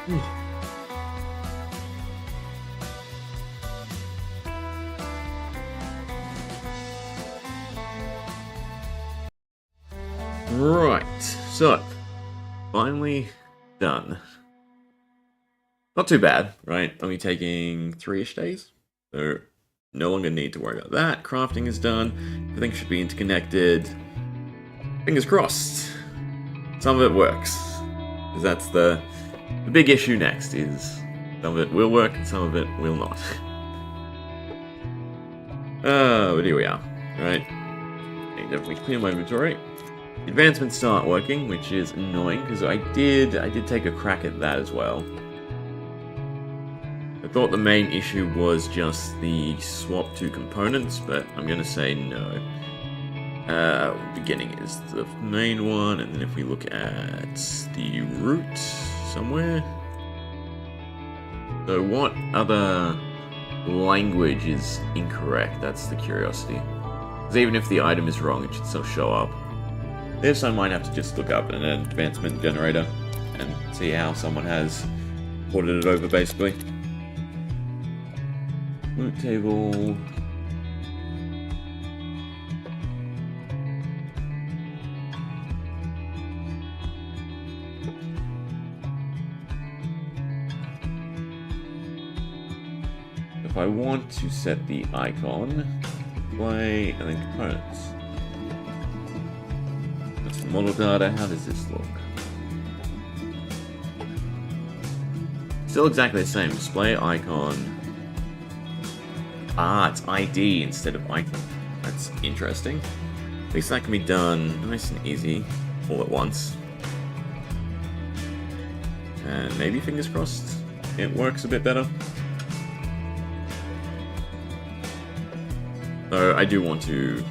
Right, so finally done. Not too bad, right? Only taking 3-ish days, so no longer need to worry about that. Crafting is done. Everything should be interconnected. Fingers crossed. Some of it works, because that's the big issue next. Is some of it will work and some of it will not. But here we are, right? I need to definitely clear my inventory. Advancements start working, which is annoying because I did take a crack at that as well. I thought the main issue was just the swap to components, but I'm gonna say no. Beginning is the main one, and then if we look at the root somewhere. So what other language is incorrect? That's the curiosity. Because even if the item is wrong, it should still show up. This I might have to just look up an advancement generator and see how someone has ported it over, basically. Root table. If I want to set the icon, display, and then components. That's the model data. How does this look? Still exactly the same. Display icon. Ah, it's ID instead of icon. That's interesting. At least that can be done nice and easy, all at once. And maybe, fingers crossed, it works a bit better. So I do want to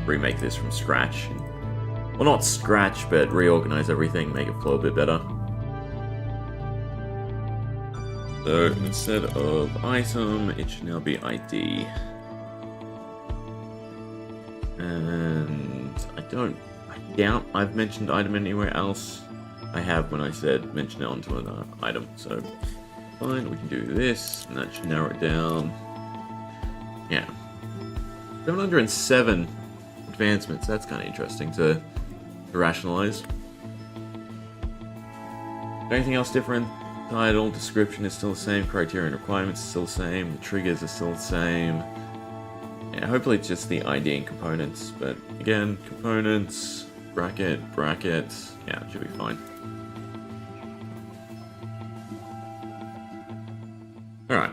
remake this from scratch. Well, not scratch, but reorganize everything, make it flow a bit better. So instead of item, it should now be ID. And I doubt I've mentioned item anywhere else. I have when I said mention it onto an item. So fine, we can do this, and that should narrow it down. Yeah. 707 advancements, that's kind of interesting to rationalize. Anything else different? Title, description is still the same, criteria and requirements are still the same, the triggers are still the same. Yeah, hopefully it's just the ID and components, but again, components, bracket, yeah, it should be fine. Alright.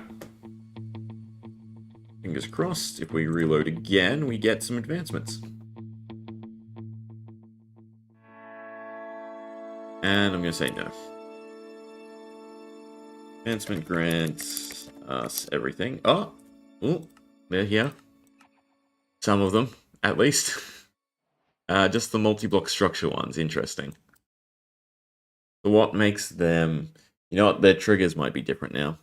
Fingers crossed, if we reload again, we get some advancements. And I'm going to say no. Advancement grants us everything. Oh, they're here. Some of them, at least. Just the multi-block structure ones, interesting. So what makes them... You know what, their triggers might be different now.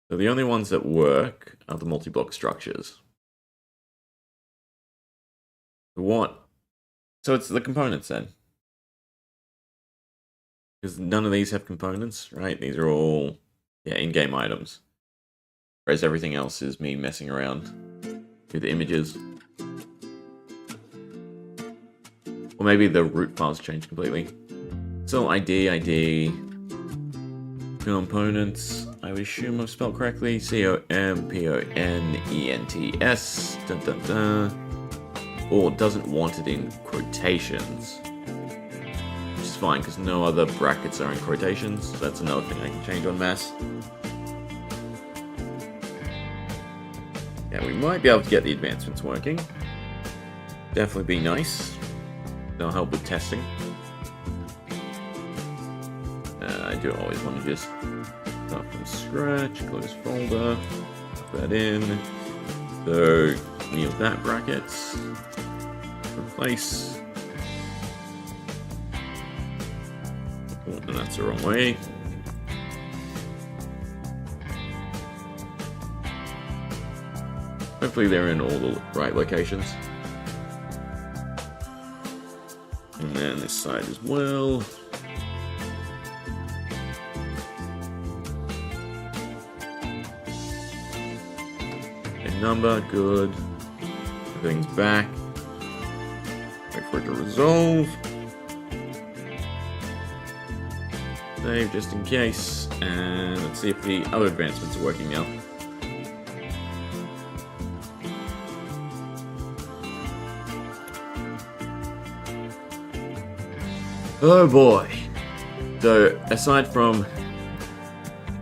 So the only ones that work are the multi-block structures. What? So it's the components then. Because none of these have components, right? These are all, yeah, in-game items. Whereas everything else is me messing around with the images. Or maybe the root files change completely. So ID, components, I would assume I've spelled correctly. COMPONENTS. Dun dun dun. Or doesn't want it in quotations. Which is fine, because no other brackets are in quotations. So that's another thing I can change on mass. Yeah, we might be able to get the advancements working. Definitely be nice. That'll help with testing. I do always want to just start from scratch, close folder, put that in. So, kneel that bracket. Replace. Oh, and that's the wrong way. Hopefully they're in all the right locations. And then this side as well. number, good. Everything's back. Wait for it to resolve. Save just in case. And let's see if the other advancements are working now. Oh boy. So, aside from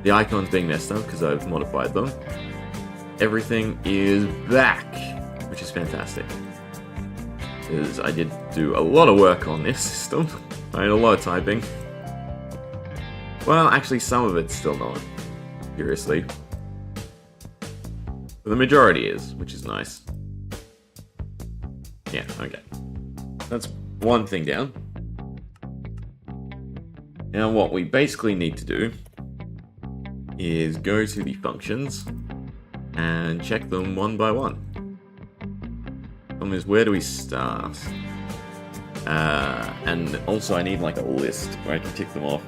the icons being messed up because I've modified them, everything is back, which is fantastic. Because I did do a lot of work on this system. I had a lot of typing. Well, actually, some of it's still not, curiously. But the majority is, which is nice. Yeah, okay. That's one thing down. Now what we basically need to do is go to the functions and check them one by one. Problem is, where do we start? And also I need like a list where I can tick them off.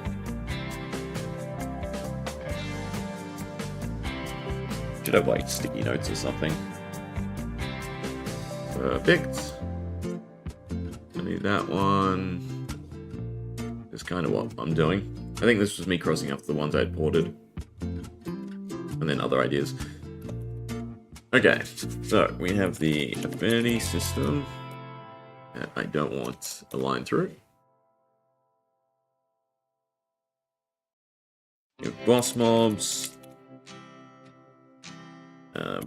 Should have like sticky notes or something. Perfect. I need that one. That's kind of what I'm doing. I think this was me crossing off the ones I'd ported. And then other ideas. Okay, so we have the affinity system that I don't want a line through. We have boss mobs.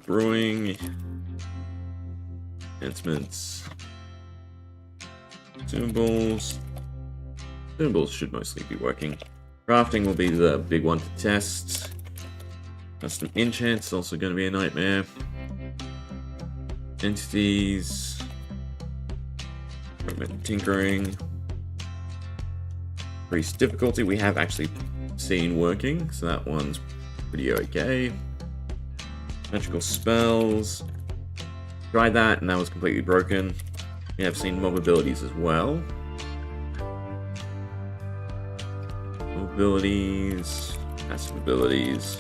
Brewing. Enhancements. Symbols. Symbols should mostly be working. Crafting will be the big one to test. Custom enchants also going to be a nightmare. Entities. Tinkering. Increased difficulty we have actually seen working, so that one's pretty okay. Magical spells. Tried that and that was completely broken. We have seen mob abilities as well. Abilities, passive abilities.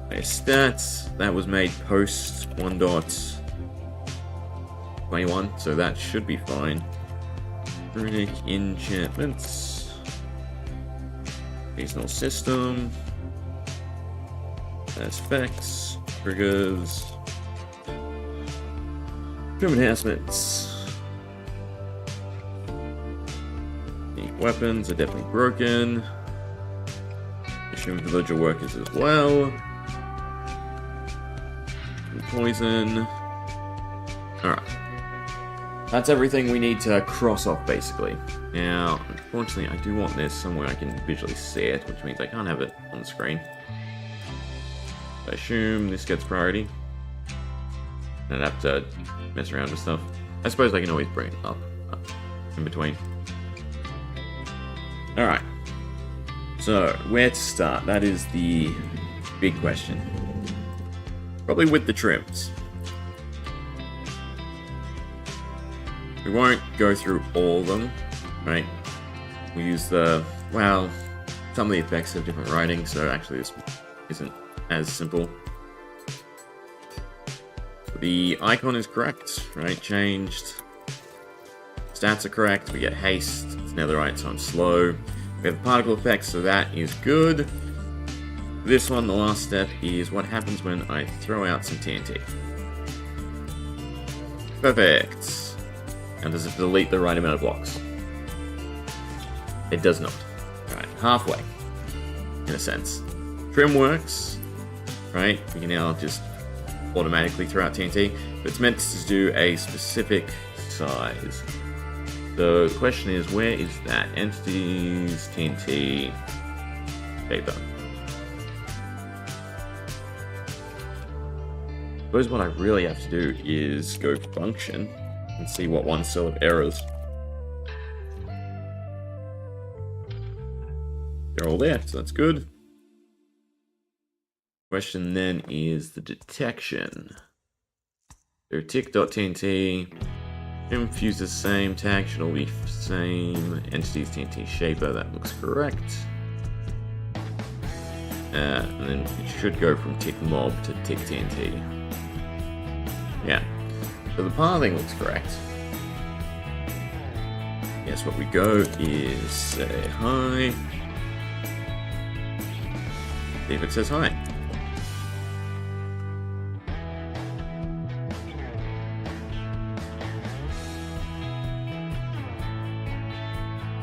Okay, stats, that was made post 1.21, so that should be fine. Runic enchantments. Seasonal system. Aspects, triggers. Trim enhancements. Weapons are definitely broken. Issuing villager workers as well. Poison. Alright. That's everything we need to cross off, basically. Now, unfortunately, I do want this somewhere I can visually see it, which means I can't have it on the screen. I assume this gets priority. And I'd have to mess around with stuff. I suppose I can always bring it up in between. Alright, so where to start? That is the big question. Probably with the trims. We won't go through all of them, right? We use the, well, some of the effects have different writing, so actually this isn't as simple. The icon is correct, right? Changed. Stats are correct, we get haste, it's netherite, so I'm slow. We have particle effects, so that is good. This one, the last step, is what happens when I throw out some TNT. Perfect. And does it delete the right amount of blocks? It does not. Right, halfway, in a sense. Trim works, right? You can now just automatically throw out TNT, but it's meant to do a specific size. So the question is, where is that? Entities, TNT, paper. I suppose what I really have to do is go function and see what one cell of errors. They're all there, so that's good. Question then is the detection. So tick.tnt. Infuse the same tag, should all be same. Entities TNT shaper, that looks correct. And then it should go from tick mob to tick TNT. Yeah. So the pathing looks correct. Yes, what we go is say hi. See if it says hi.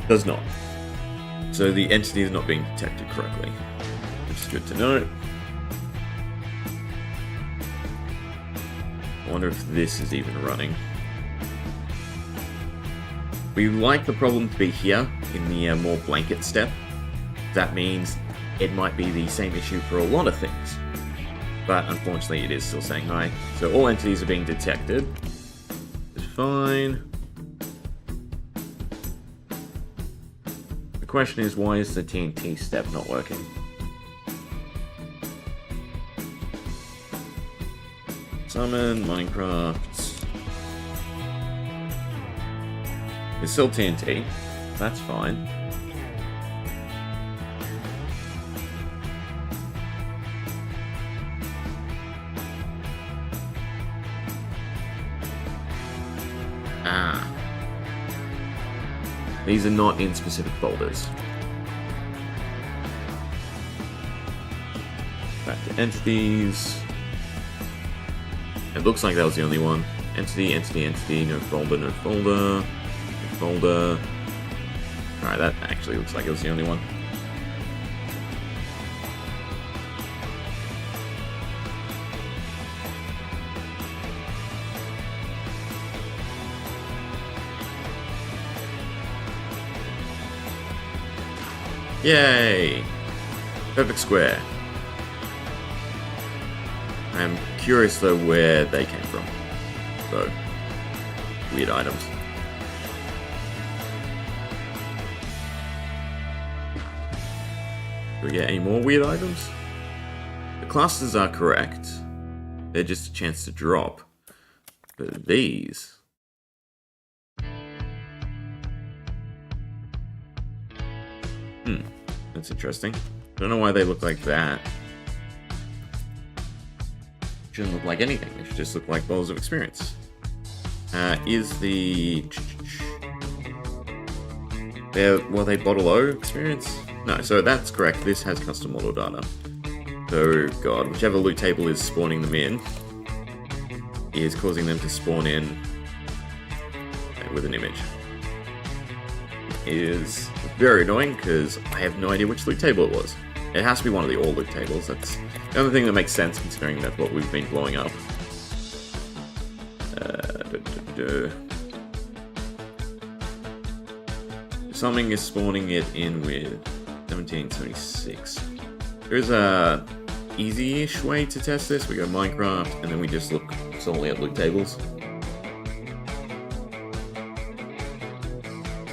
Does not. So the entity is not being detected correctly, which is good to know. I wonder if this is even running. We like the problem to be here in the more blanket step. That means it might be the same issue for a lot of things. But unfortunately it is still saying hi. So all entities are being detected. It's fine. The question is, why is the TNT step not working? Summon, Minecraft. It's still TNT. That's fine. Ah. These are not in specific folders. Back to entities. It looks like that was the only one. Entity, entity, entity, no folder, no folder, no folder. Alright, that actually looks like it was the only one. Yay! Perfect square. I'm curious though where they came from. So, weird items. Do we get any more weird items? The clusters are correct. They're just a chance to drop. But these... that's interesting. Don't know why they look like that. Shouldn't look like anything. They should just look like bowls of experience. Is the... Were they bottle O experience? No, so that's correct. This has custom model data. So, God, whichever loot table is spawning them in is causing them to spawn in with an image. Is very annoying because I have no idea which loot table it was. It has to be one of the all loot tables. That's the only thing that makes sense considering that's what we've been blowing up. Something is spawning it in with 1776. There's a easy-ish way to test this. We go Minecraft and then we just look solely at loot tables.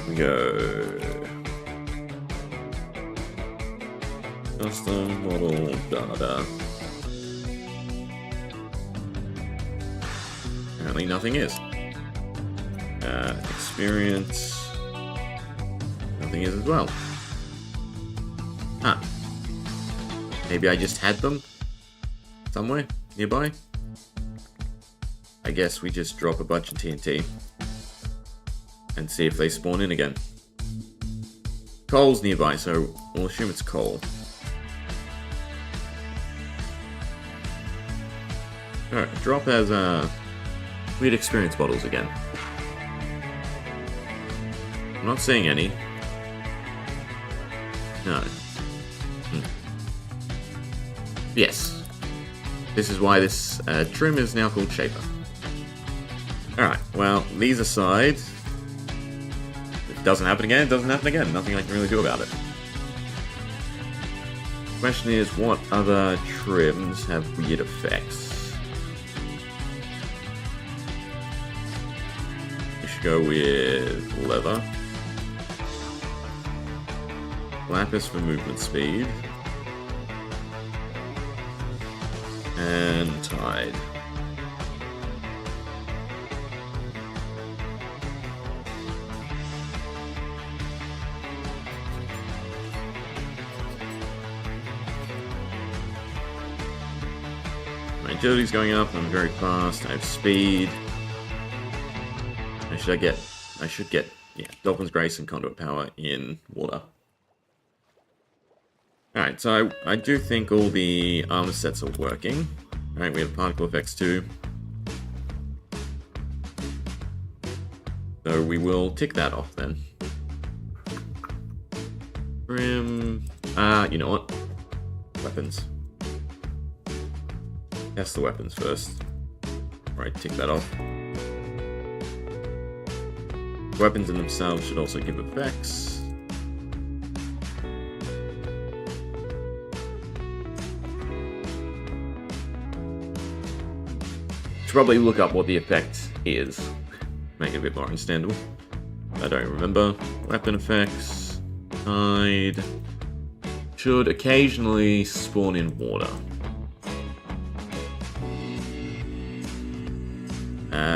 We go custom model data. Apparently nothing is. Experience. Nothing is as well. Huh. Maybe I just had them somewhere nearby. I guess we just drop a bunch of TNT and see if they spawn in again. Coal's nearby, so we'll assume it's coal. Alright, drop as weird experience bottles again. I'm not seeing any. No. Yes. This is why this trim is now called Shaper. Alright, well, these aside, if it doesn't happen again, it doesn't happen again. Nothing I can really do about it. Question is, what other trims have weird effects? We should go with leather. Lapis for movement speed. And tide. agility's going up, I'm very fast, I have speed. I should get, yeah, Dolphin's Grace and Conduit Power in water. Alright, so I do think all the armor sets are working. Alright, we have particle effects too. So we will tick that off then. Grim. You know what? Weapons. Test the weapons first. Alright, tick that off. Weapons in themselves should also give effects. Should probably look up what the effect is. Make it a bit more understandable. I don't remember. Weapon effects. Tide. Should occasionally spawn in water.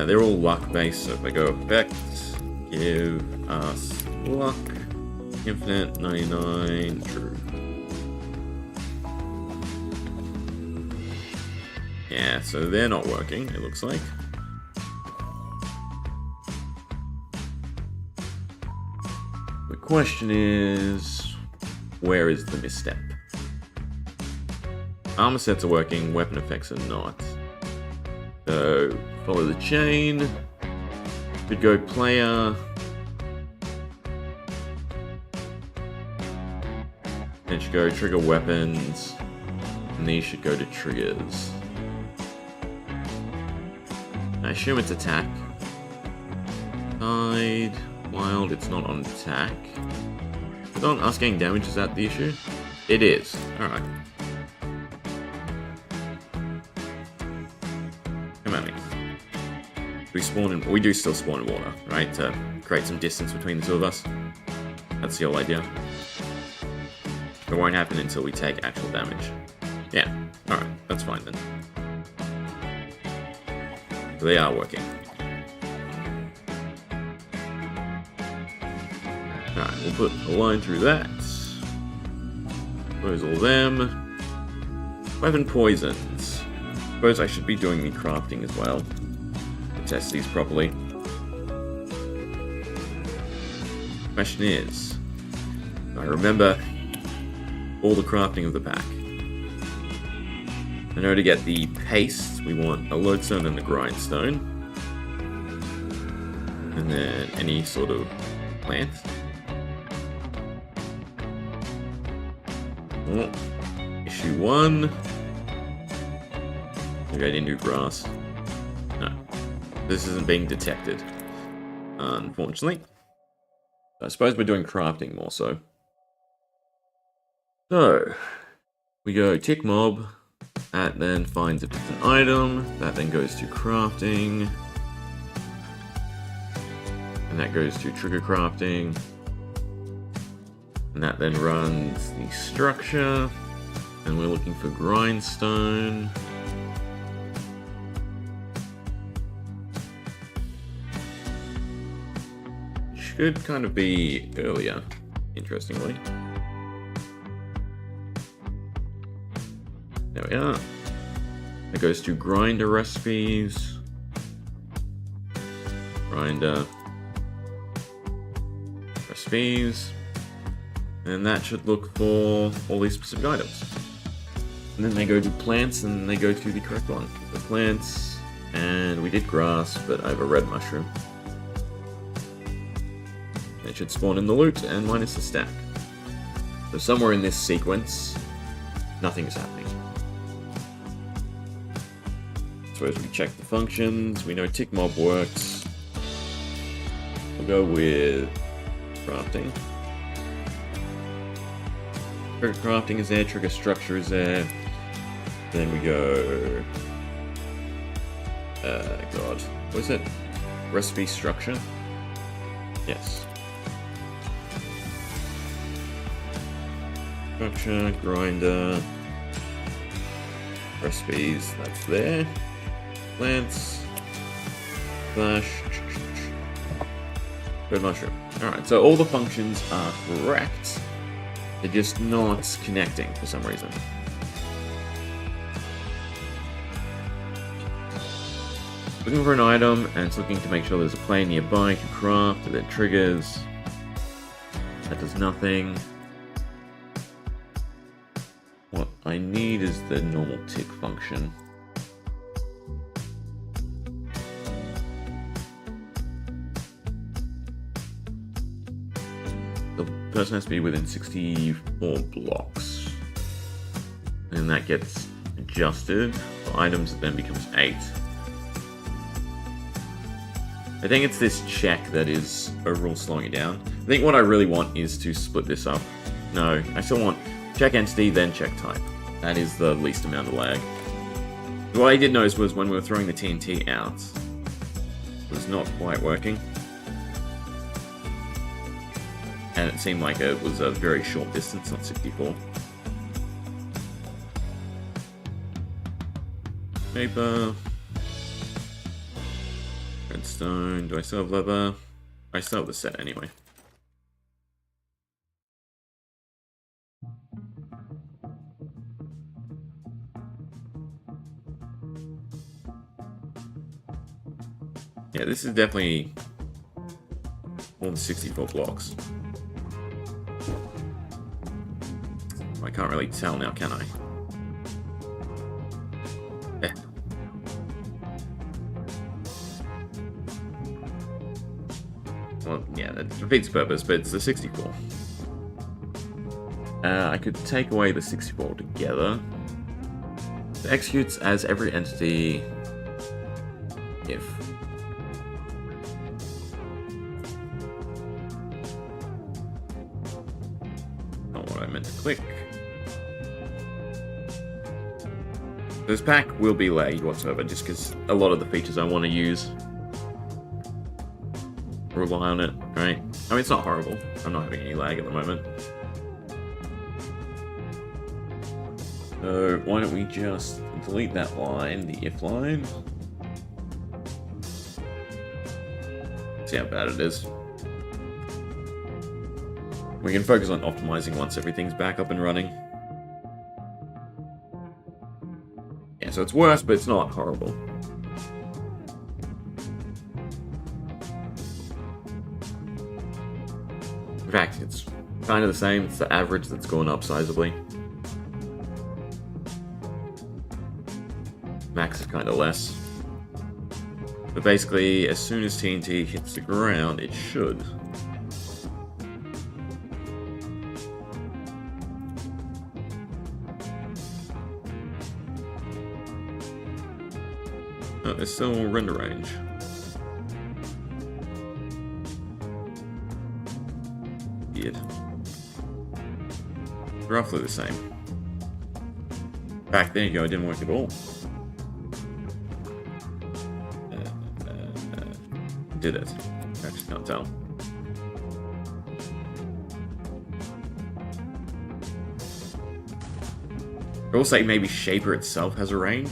They're all luck based, so if I go effects, give us luck. Infinite 99 true. Yeah, so they're not working, it looks like. The question is, where is the misstep? Armor sets are working, weapon effects are not. So, follow the chain. Could go player. Then should go trigger weapons. And these should go to triggers. I assume it's attack. Tide. Wild, it's not on attack. But on us getting damage, is that the issue? It is. Alright. Come at me. We do still spawn in water, right? To create some distance between the two of us. That's the whole idea. It won't happen until we take actual damage. Yeah. Alright, that's fine then. So they are working. Alright, we'll put a line through that. Close all them. Weapon poisons. Suppose I should be doing the crafting as well. To test these properly. Question is, I remember all the crafting of the pack. I know to get the paste, we want a lodestone and a grindstone. And then any sort of plant. Oh, issue 1. Maybe I didn't do grass. No. This isn't being detected. Unfortunately. I suppose we're doing crafting more so. So, we go tick mob. That then finds if it's an item. That then goes to crafting. And that goes to trigger crafting. And that then runs the structure. And we're looking for grindstone. Should kind of be earlier, interestingly. There we are. It goes to grinder recipes. Grinder recipes. And that should look for all these specific items. And then they go to plants and they go to the correct one. The plants, and we did grass, but I have a red mushroom. It should spawn in the loot and minus the stack. So somewhere in this sequence, nothing is happening. So as we check the functions, we know tick mob works. We'll go with crafting. Trigger crafting is there, trigger structure is there. Then we go... God, what is it? Recipe structure? Yes. Structure, grinder, recipes, that's there. Plants, flash, good mushroom. Alright, so all the functions are correct. They're just not connecting for some reason. Looking for an item, and it's looking to make sure there's a plane nearby to craft, and then triggers. That does nothing. What I need is the normal tick function. The person has to be within 64 blocks. And that gets adjusted. For items, it then becomes 8. I think it's this check that is overall slowing it down. I think what I really want is to split this up. No, I still want check entity, then check type. That is the least amount of lag. What I did notice was when we were throwing the TNT out, it was not quite working. And it seemed like it was a very short distance, not 64. Paper. Redstone. Do I still have leather? I still have the set anyway. Yeah, this is definitely more than 64 blocks. I can't really tell now, can I? Yeah. Well, yeah, that defeats the purpose, but it's the 64. I could take away the 64 altogether. It executes as every entity if. Not what I meant to click. This pack will be lagged whatsoever, just because a lot of the features I want to use rely on it, right? I mean, it's not horrible. I'm not having any lag at the moment. So why don't we just delete that line, the if line. See how bad it is. We can focus on optimizing once everything's back up and running. Yeah, so it's worse, but it's not horrible. In fact, it's kind of the same. It's the average that's going up sizably. Max is kind of less. But basically, as soon as TNT hits the ground, it should. Oh, there's still render range. Weird. Roughly the same. Back there you go, it didn't work at all. Did it? I just can't tell. I will say maybe Shaper itself has a range.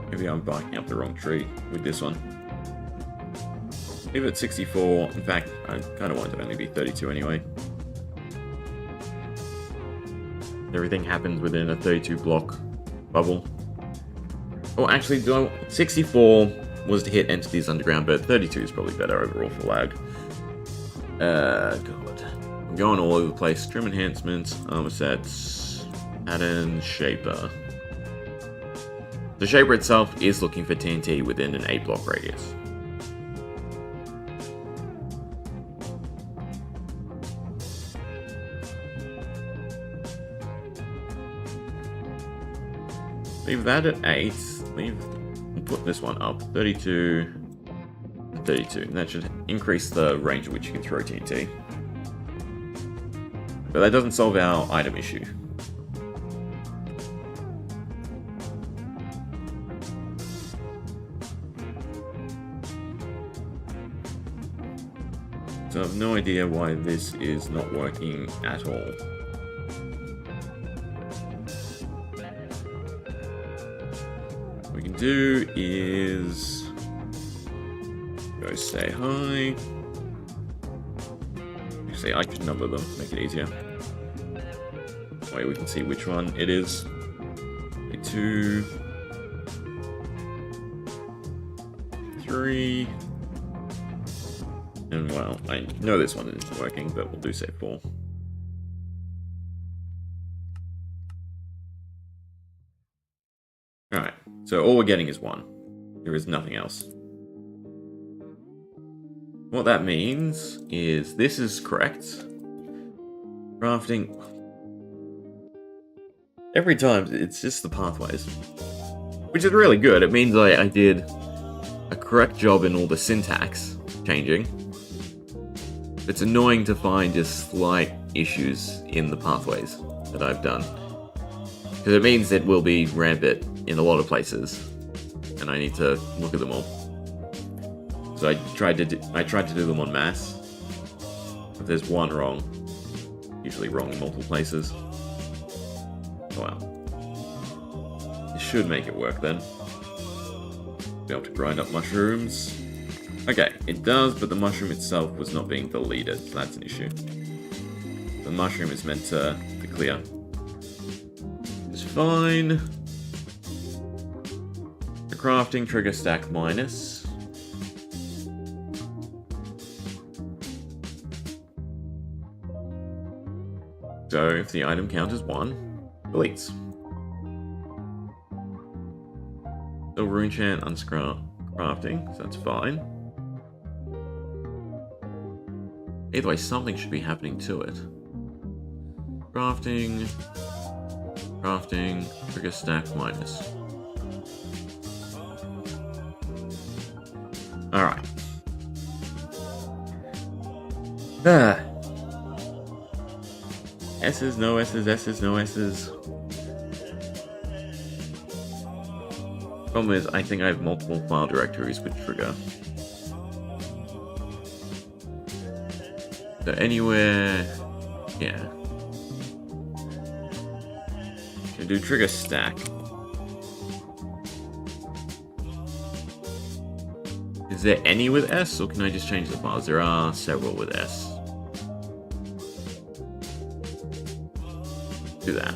Maybe I'm barking up the wrong tree with this one. Leave it at 64. In fact, I kind of want it to only be 32 anyway. Everything happens within a 32 block bubble. Oh, actually, 64 was to hit entities underground, but 32 is probably better overall for lag. God. I'm going all over the place. Trim enhancements, armor sets, pattern, shaper. The shaper itself is looking for TNT within an 8 block radius. Leave that at 8. We'll put this one up. 32. 32. And that should increase the range at which you can throw TNT. But that doesn't solve our item issue. So I have no idea why this is not working at all. What we can do is go say hi. Actually, I could number them, make it easier. That way we can see which one it is. 2, 3. And well, I know this one isn't working, but we'll do say 4. Alright, so all we're getting is 1. There is nothing else. What that means is this is correct. Crafting. Every time, it's just the pathways. Which is really good. It means I did a correct job in all the syntax changing. It's annoying to find just slight issues in the pathways that I've done. Because it means it will be rampant in a lot of places. And I need to look at them all. So I tried to do them en masse. If there's one wrong, usually wrong in multiple places. Wow. This should make it work then. Be able to grind up mushrooms. Okay, it does, but the mushroom itself was not being deleted, so that's an issue. The mushroom is meant to clear. It's fine. The crafting trigger stack minus. So if the item count is 1, deletes. So rune chant unscrafting, so that's fine. Either way, something should be happening to it. Crafting, trigger stack minus. Alright. S's, no S's, S's, no S's. Problem is, I think I have multiple file directories with trigger. So anywhere, yeah. Can do trigger stack. Is there any with S, or can I just change the files? There are several with S. Do that.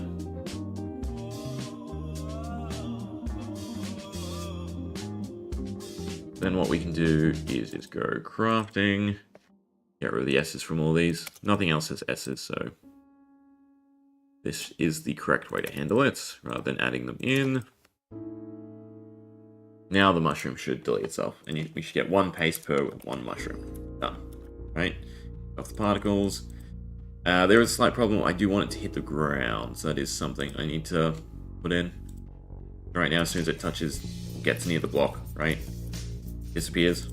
Then what we can do is just go crafting. Get rid of the S's from all these. Nothing else has S's, so this is the correct way to handle it, rather than adding them in. Now the mushroom should delete itself, and we should get 1 paste per 1 mushroom. Done. Right? Off the particles. There is a slight problem. I do want it to hit the ground, so that is something I need to put in. Right now, as soon as it touches, gets near the block, right? Disappears.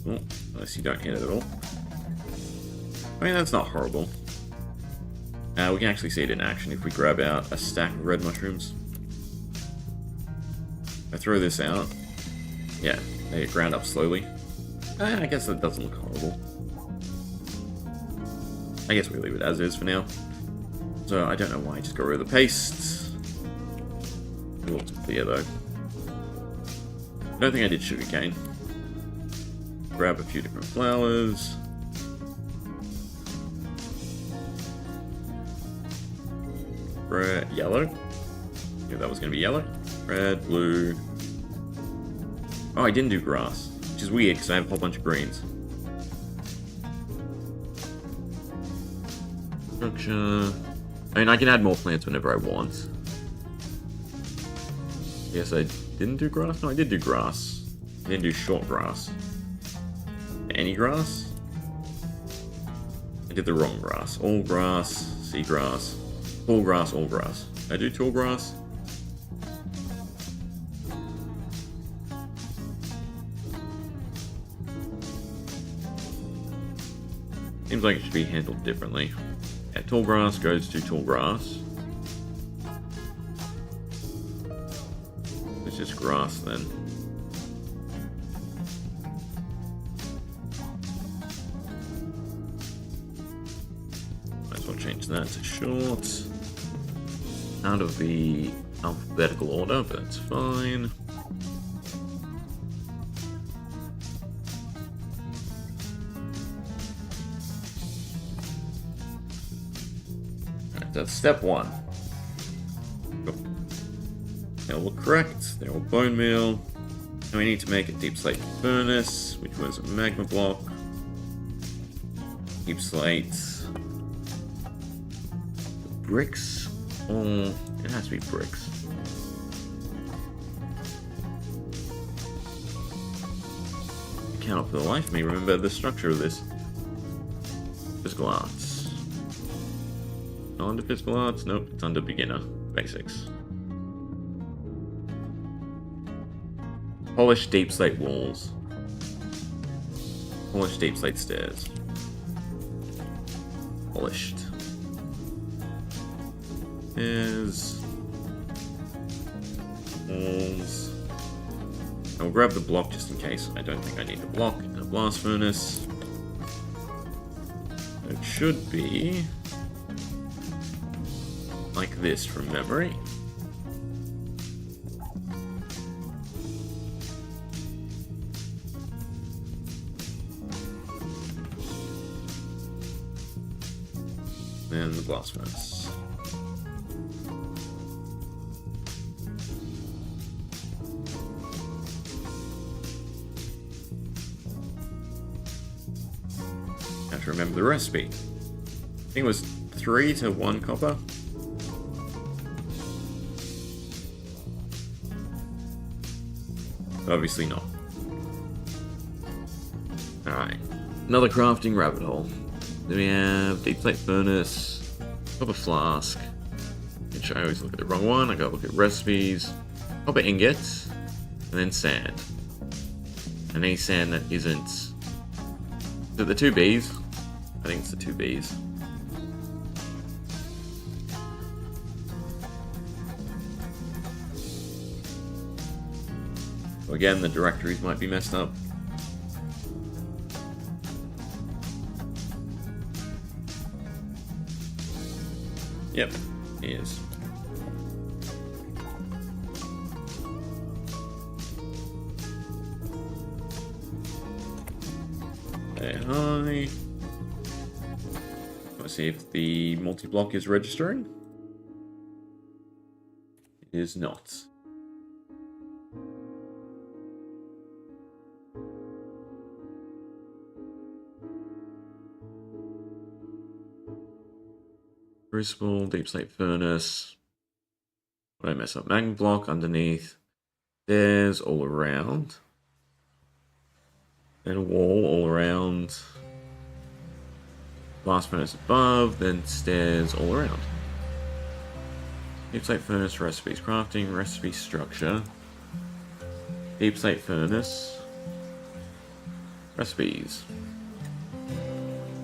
Oh, unless you don't hit it at all. I mean, that's not horrible. We can actually see it in action if we grab out a stack of red mushrooms. I throw this out. Yeah, they get ground up slowly. I guess that doesn't look horrible. I guess we leave it as is for now. So I don't know why I just got rid of the paste. It looks clear though. I don't think I did sugarcane. Grab a few different flowers. Red, yellow. Yeah, that was going to be yellow. Red, blue. Oh, I didn't do grass. Which is weird because I have a whole bunch of greens. Structure. I mean, I can add more plants whenever I want. Yes, I didn't do grass? No, I did do grass. I didn't do short grass. Any grass? I did the wrong grass. All grass, seagrass. Tall grass, all grass. Did I do tall grass? Seems like it should be handled differently. Yeah, tall grass goes to tall grass. It's just grass then. Might as well change that to short. Out of the alphabetical order, but it's fine. Alright, that's step 1. Cool. They all look correct. They're all bone meal. And we need to make a deep slate furnace, which was a magma block. Deep slate. Bricks? Or it has to be bricks. I cannot for the life of me remember the structure of this. Physical arts. Not under physical arts? Nope, it's under beginner. Basics. Polished deep slate walls. Polished deep slate stairs. Polished. Stairs. Walls. I'll grab the block just in case. I don't think I need the block in a blast furnace. It should be like this from memory. And the blast furnace. Have to remember the recipe. I think it was 3 to 1 copper. Obviously not. Alright. Another crafting rabbit hole. Then we have deep slate furnace, copper flask, which I always look at the wrong one. I gotta look at recipes, copper ingots, and then sand. And any sand that isn't. Is it the 2 Bs? I think it's the 2 Bs. So again, the directories might be messed up. Yep, he is. Hey, hi. Let's see if the multi-block is registering. It is not. Crucible, deep slate furnace. What did I mess up? Magma block underneath. Stairs all around. Then a wall all around. Blast furnace above, then stairs all around. Deep slate furnace, recipes, crafting, recipe structure. Deep slate furnace. Recipes.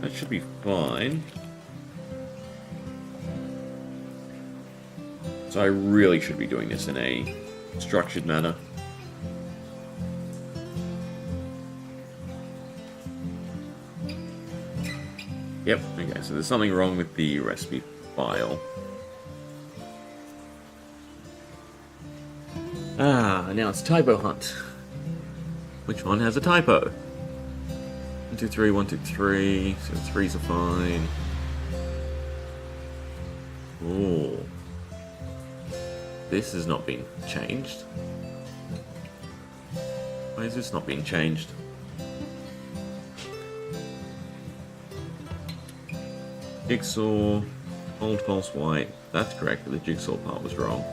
That should be fine. So I really should be doing this in a structured manner. Yep, okay, so there's something wrong with the recipe file. Ah, now it's typo hunt. Which one has a typo? 1, 2, 3, 1, 2, 3. So 3s are fine. Oh. This has not been changed. Why is this not being changed? Jigsaw, old false white. That's correct, but the jigsaw part was wrong.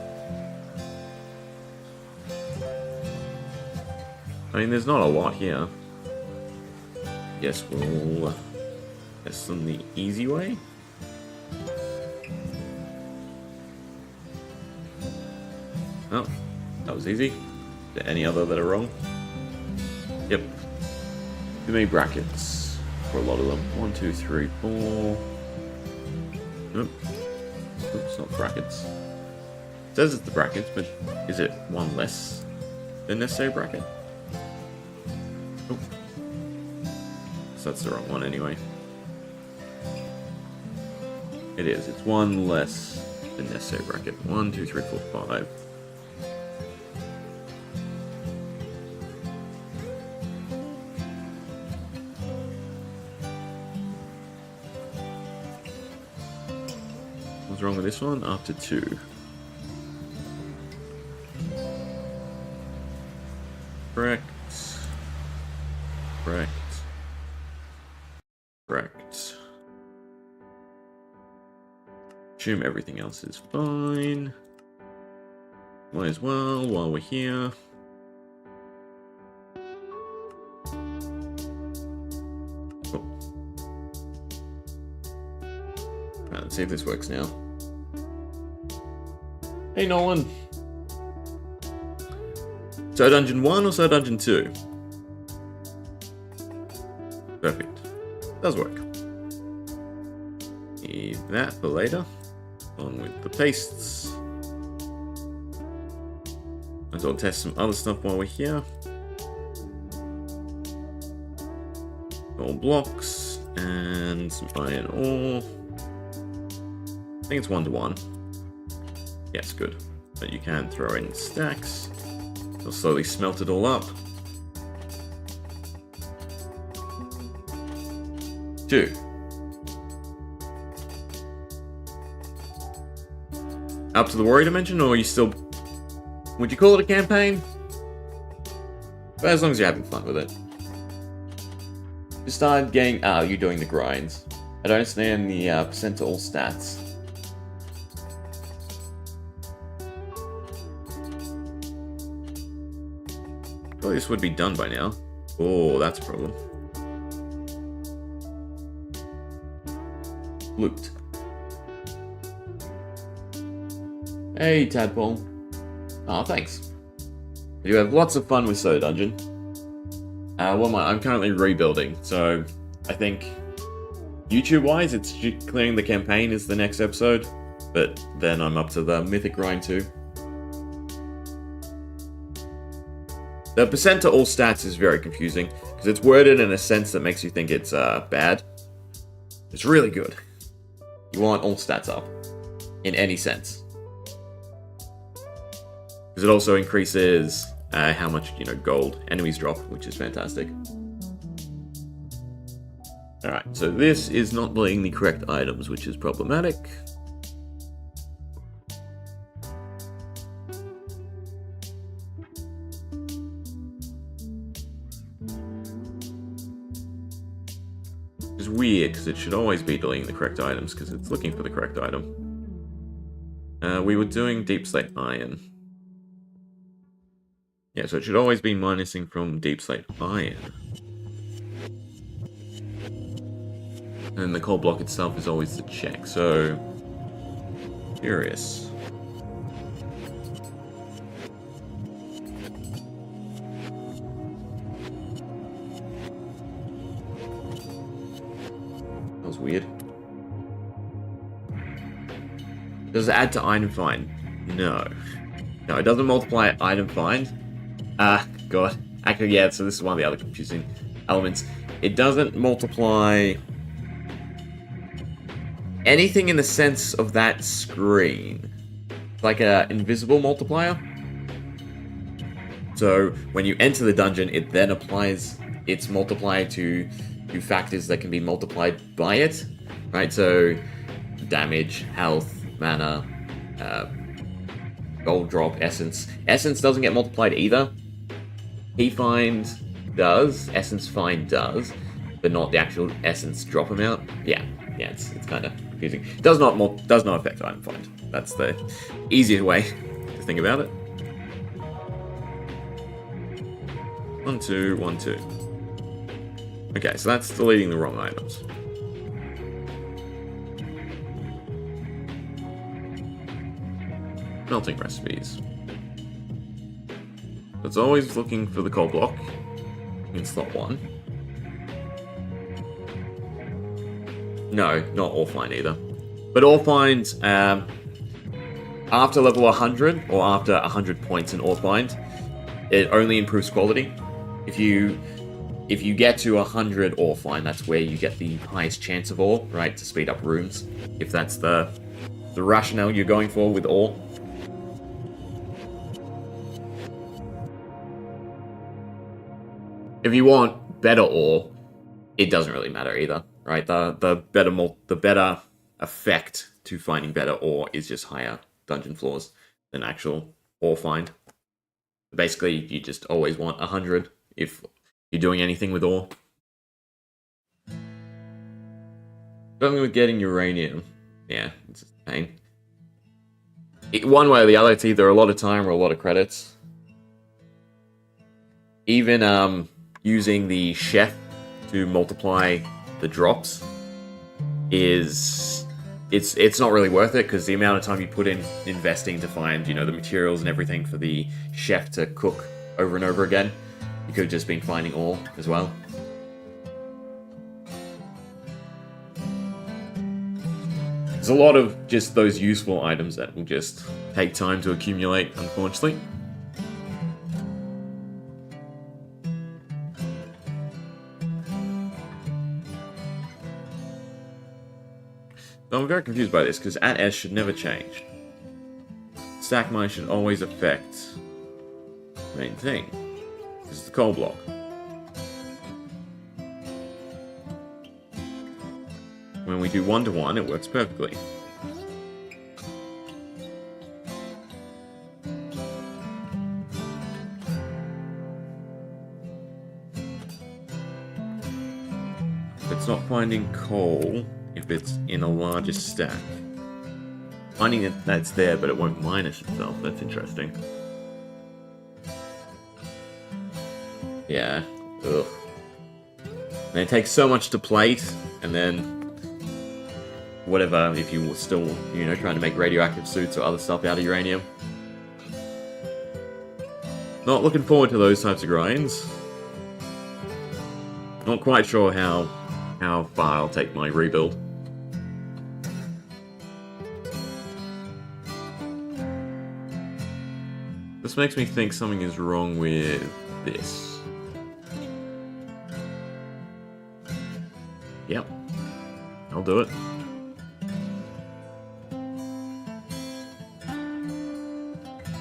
I mean, there's not a lot here. Guess we'll test on the easy way. Oh, that was easy. Are there any other that are wrong? Yep. Too many brackets for a lot of them. 1, 2, 3, 4. Nope. Oops, not brackets. It says it's the brackets, but is it one less than necessary bracket? Oh. So that's the wrong one anyway. It is. It's one less than necessary bracket. 1, 2, 3, 4, 5. What's wrong with this one? After 2. Correct. Correct. Correct. Assume everything else is fine. Might as well while we're here. Cool. Right, let's see if this works now. Hey Nolan! So Dungeon 1 or So Dungeon 2? Perfect. Does work. Need that for later. On with the pastes. Might as well test some other stuff while we're here. All blocks and some iron ore. I think it's 1-to-1. Yes, good. But you can throw in stacks. It'll slowly smelt it all up. 2. Up to the warrior dimension, or are you still... Would you call it a campaign? But as long as you're having fun with it. You started getting... you're doing the grinds. I don't understand the percent to all stats. Well, this would be done by now. Oh, that's a problem. Loot. Hey, Tadpole. Oh, thanks. You have lots of fun with So Dungeon. I'm currently rebuilding, so I think YouTube-wise, it's clearing the campaign is the next episode, but then I'm up to the Mythic grind too. The percent to all stats is very confusing, because it's worded in a sense that makes you think it's bad. It's really good. You want all stats up, in any sense. Because it also increases how much, gold enemies drop, which is fantastic. Alright, so this is not playing the correct items, which is problematic. It's weird, because it should always be deleting the correct items, because it's looking for the correct item. We were doing Deep Slate Iron. Yeah, so it should always be minusing from Deep Slate Iron. And the coal block itself is always the check, so... Curious. That was weird. Does it add to item find? No. No, it doesn't multiply item find. God. Actually, yeah, so this is one of the other confusing elements. It doesn't multiply anything in the sense of that screen. Like an invisible multiplier. So, when you enter the dungeon, it then applies its multiplier to factors that can be multiplied by it. Right, so damage, health, mana, gold drop, essence. Essence doesn't get multiplied either. Key find does, essence find does, but not the actual essence drop amount. Yeah, it's kind of confusing. Does not affect item find. That's the easier way to think about it. 1, 2, 1, 2. Okay, so that's deleting the wrong items. Melting recipes. It's always looking for the coal block in slot 1. No, not ore find either. But ore find, after level 100, or after 100 points in ore find, it only improves quality. If you get to 100 ore find, that's where you get the highest chance of ore, right, to speed up rooms. If that's the rationale you're going for with ore. If you want better ore, it doesn't really matter either, right? The better effect to finding better ore is just higher dungeon floors than actual ore find. Basically, you just always want 100 if you're doing anything with ore. Something with getting uranium. Yeah, it's a pain. One way or the other, it's either a lot of time or a lot of credits. Even using the chef to multiply the drops is it's not really worth it, because the amount of time you put in investing to find, the materials and everything for the chef to cook over and over again, you could have just been finding ore as well. There's a lot of just those useful items that will just take time to accumulate, unfortunately. So I'm very confused by this, because at S should never change. Stack mine should always affect the main thing. This is the coal block. When we do 1-to-1, it works perfectly. It's not finding coal if it's in a larger stack. Finding it that's there, but it won't minus itself. That's interesting. Yeah. Ugh. And it takes so much to plate, and then whatever, if you were still, trying to make radioactive suits or other stuff out of uranium. Not looking forward to those types of grinds. Not quite sure how far I'll take my rebuild. This makes me think something is wrong with this. Yep. I'll do it.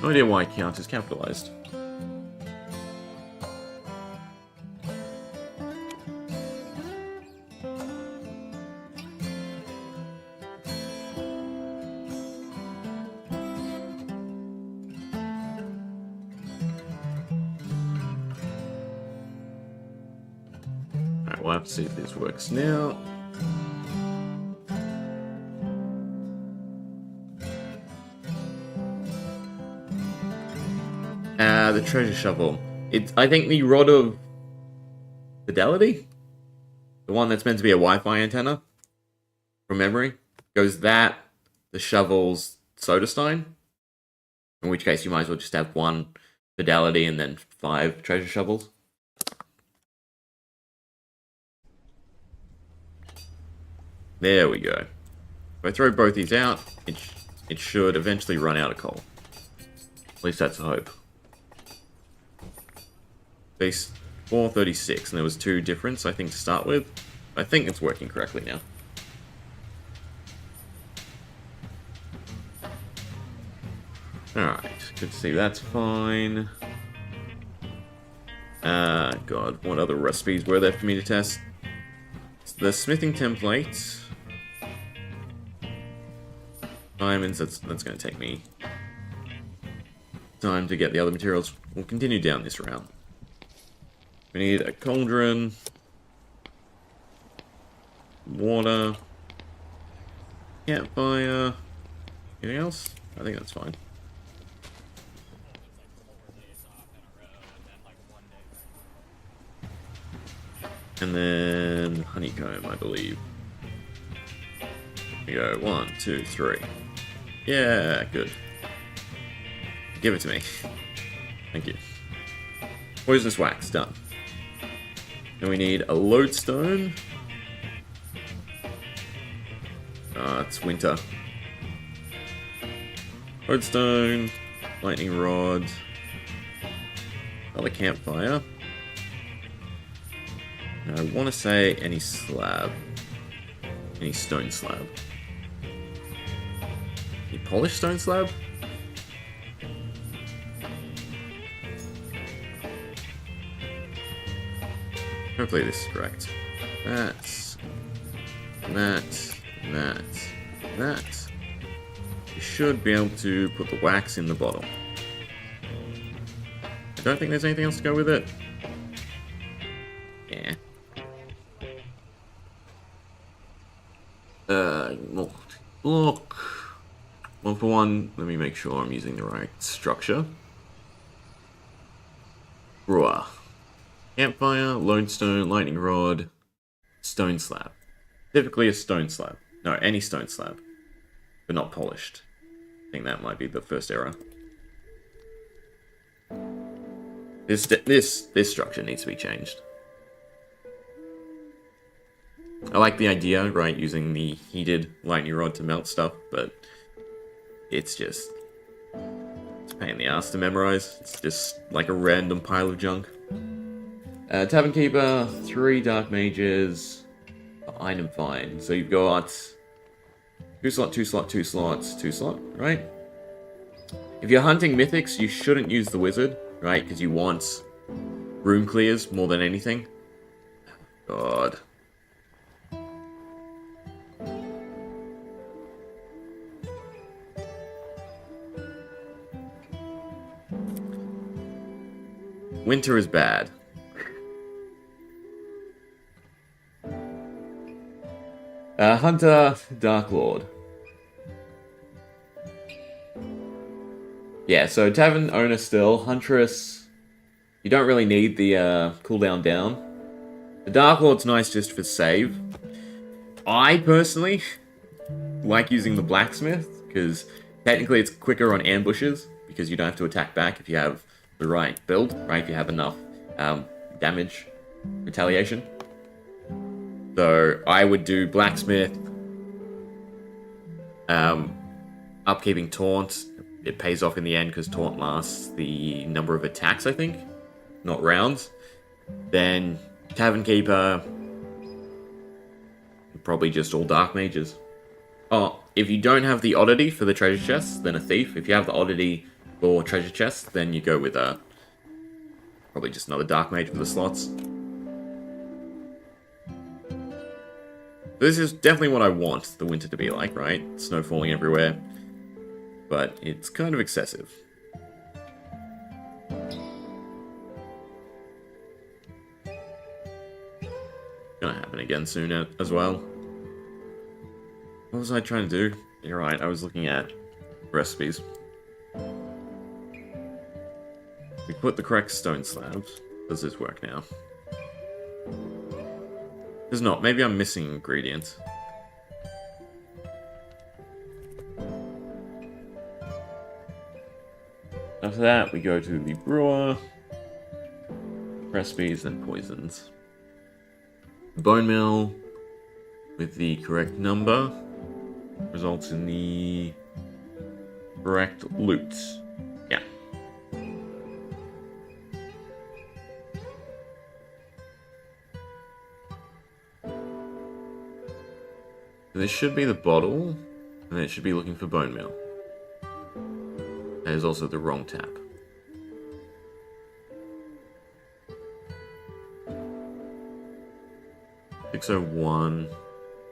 No idea why count is capitalized. Alright, we'll have to see if this works now. The treasure shovel. I think the Rod of Fidelity, the one that's meant to be a Wi-Fi antenna, from memory, goes that, the shovel's Soda Stein, in which case you might as well just have 1 Fidelity and then 5 treasure shovels. There we go. If I throw both these out, it should eventually run out of coal. At least that's the hope. Base 436, and there was 2 difference, I think, to start with. I think it's working correctly now. Alright, good to see that's fine. God, what other recipes were there for me to test? The smithing template. Diamonds, that's going to take me time to get the other materials. We'll continue down this route. We need a cauldron, water, campfire, anything else? I think that's fine. And then honeycomb, I believe. We go 1, 2, 3. Yeah, good. Give it to me. Thank you. Poisonous wax, done. Then we need a lodestone. It's winter. Lodestone, lightning rod, another campfire. And I want to say any slab. Any stone slab. Any polished stone slab? Hopefully this is correct. That. You should be able to put the wax in the bottle. Don't think there's anything else to go with it. Yeah. Look. Well, for one, let me make sure I'm using the right structure. Brewer. Campfire, lodestone, lightning rod, stone slab. Typically a stone slab. No, any stone slab. But not polished. I think that might be the first error. This structure needs to be changed. I like the idea, right, using the heated lightning rod to melt stuff, but it's just... it's a pain in the ass to memorize. It's just like a random pile of junk. Tavern Keeper, 3 Dark Mages, item find. So you've got 2 slot, 2 slot, 2 slots, 2 slot, right? If you're hunting mythics, you shouldn't use the wizard, right? Because you want room clears more than anything. God. Winter is bad. Hunter, Dark Lord. Yeah, so Tavern Owner still. Huntress, you don't really need the cooldown down. The Dark Lord's nice just for save. I personally like using the Blacksmith, because technically it's quicker on ambushes, because you don't have to attack back if you have the right build, right? If you have enough damage retaliation. So I would do Blacksmith, upkeeping Taunt. It pays off in the end because Taunt lasts the number of attacks, I think, not rounds. Then Tavern Keeper, probably just all Dark Mages. Oh, if you don't have the Oddity for the treasure chest, then a Thief. If you have the Oddity for treasure chest, then you go with probably just another Dark Mage for the slots. This is definitely what I want the winter to be like, right? Snow falling everywhere. But it's kind of excessive. Gonna happen again soon as well. What was I trying to do? You're right, I was looking at recipes. We put the correct stone slabs. Does this work now? Does not. Maybe I'm missing ingredients. After that, we go to the brewer. Recipes and poisons. Bone meal with the correct number results in the correct loot. Yeah. This should be the bottle, and it should be looking for bone meal. That is also the wrong tap. .601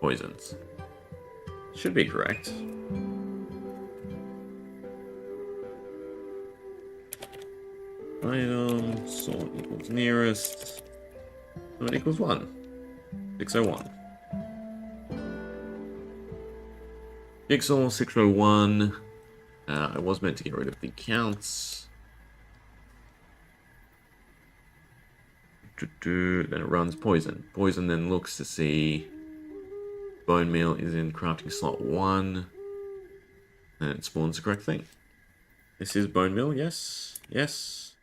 poisons. Should be correct. Item, sort equals nearest. Sort equals 1. 601. Jigsaw 601. I was meant to get rid of the counts. Then it runs poison. Poison then looks to see bone meal is in crafting slot 1. And it spawns the correct thing. This is bone meal, yes. Yes.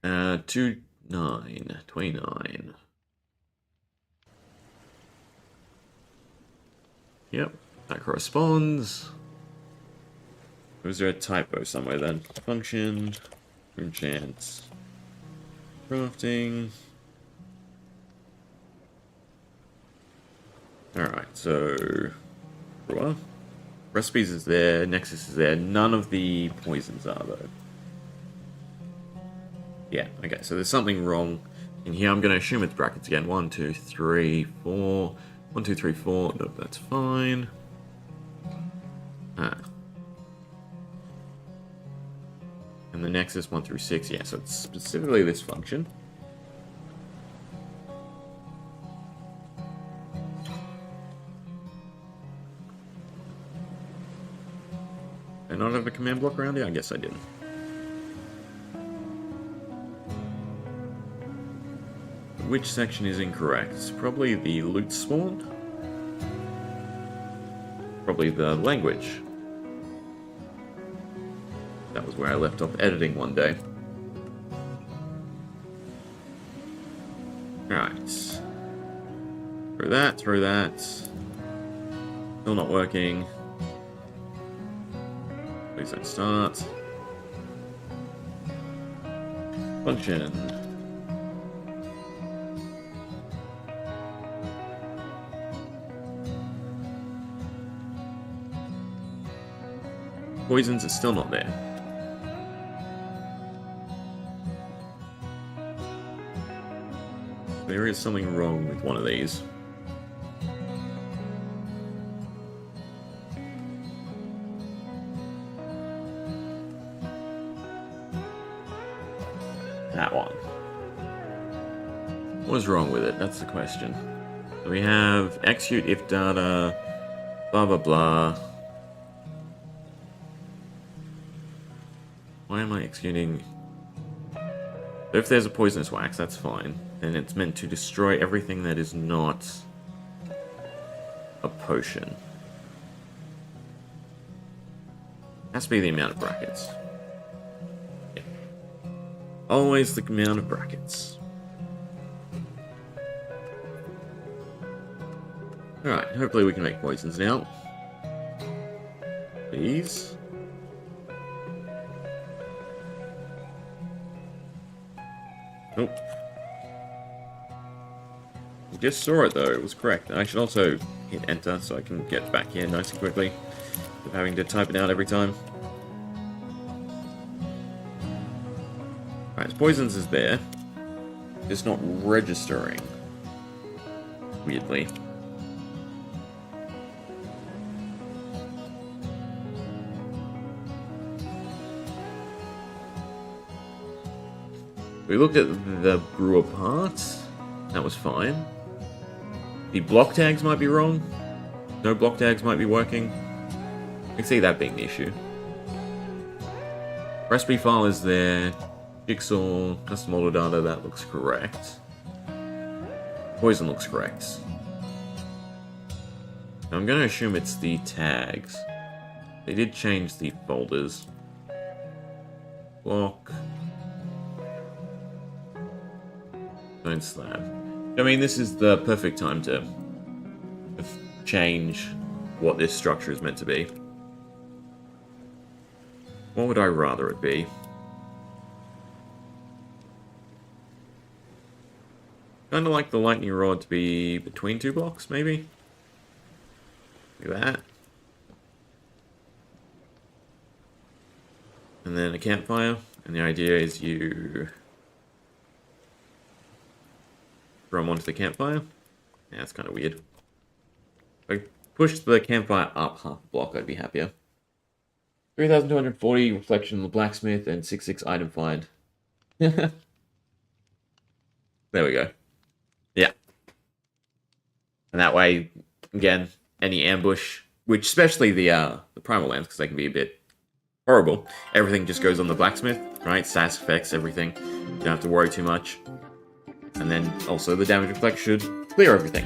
29. Yep, that corresponds. Was there a typo somewhere then? Function, enchant, crafting. Alright, so brewer. Recipes is there, Nexus is there. None of the poisons are though. Yeah, okay, so there's something wrong in here. I'm going to assume it's brackets again. 1, 2, 3, 4. 1, 2, 3, 4. Nope, that's fine. Nexus 1 through 6. Yeah, so it's specifically this function. Did I not have a command block around here? I guess I didn't. Which section is incorrect? It's probably the loot spawn. Probably the language. That was where I left off editing one day. Alright. Through that, through that. Still not working. Please don't start. Function. Poisons are still not there. There is something wrong with one of these. That one. What's wrong with it? That's the question. So we have execute if data, blah blah blah. Why am I executing? If there's a poisonous wax, that's fine. Then it's meant to destroy everything that is not a potion. Has to be the amount of brackets. Yeah. Always the amount of brackets. Alright, hopefully we can make poisons now. These. Nope. Just saw it though, it was correct. I should also hit enter so I can get back here nice and quickly without having to type it out every time. Alright, so poisons is there. It's not registering. Weirdly. We looked at the brewer part. That was fine. The block tags might be wrong. No block tags might be working. I can see that being the issue. Recipe file is there. Jigsaw, custom order data, that looks correct. Poison looks correct. Now I'm going to assume it's the tags. They did change the folders. Block. Stone slab. I mean, this is the perfect time to change what this structure is meant to be. What would I rather it be? Kind of like the lightning rod to be between two blocks, maybe? Like that. And then a campfire. And the idea is you throw them onto the campfire. Yeah, that's kind of weird. If I pushed the campfire up half a block, I'd be happier. 3,240 reflection on the blacksmith and 6,6 item find. There we go. Yeah. And that way, again, any ambush, which especially the primal lands, because they can be a bit horrible, everything just goes on the blacksmith, right? Stats effects, everything. You don't have to worry too much. And then also the damage reflect should clear everything,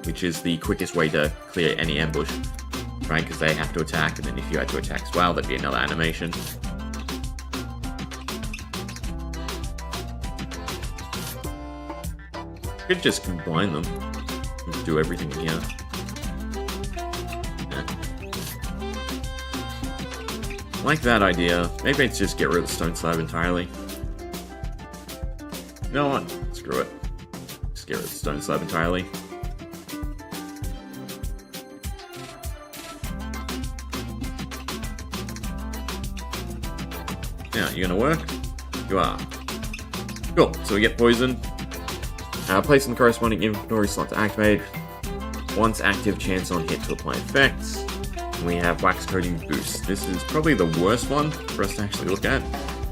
which is the quickest way to clear any ambush, right? Because they have to attack, and then if you had to attack as well, that'd be another animation. Could just combine them and do everything again. Yeah. Like that idea. Maybe it's just get rid of the stone slab entirely. You know what? Screw it. Just get rid of the stone slab entirely. Now, you gonna work? You are. Cool. So we get poison. Place in the corresponding inventory slot to activate. Once active, chance on hit to apply effects. And we have wax coating boost. This is probably the worst one for us to actually look at.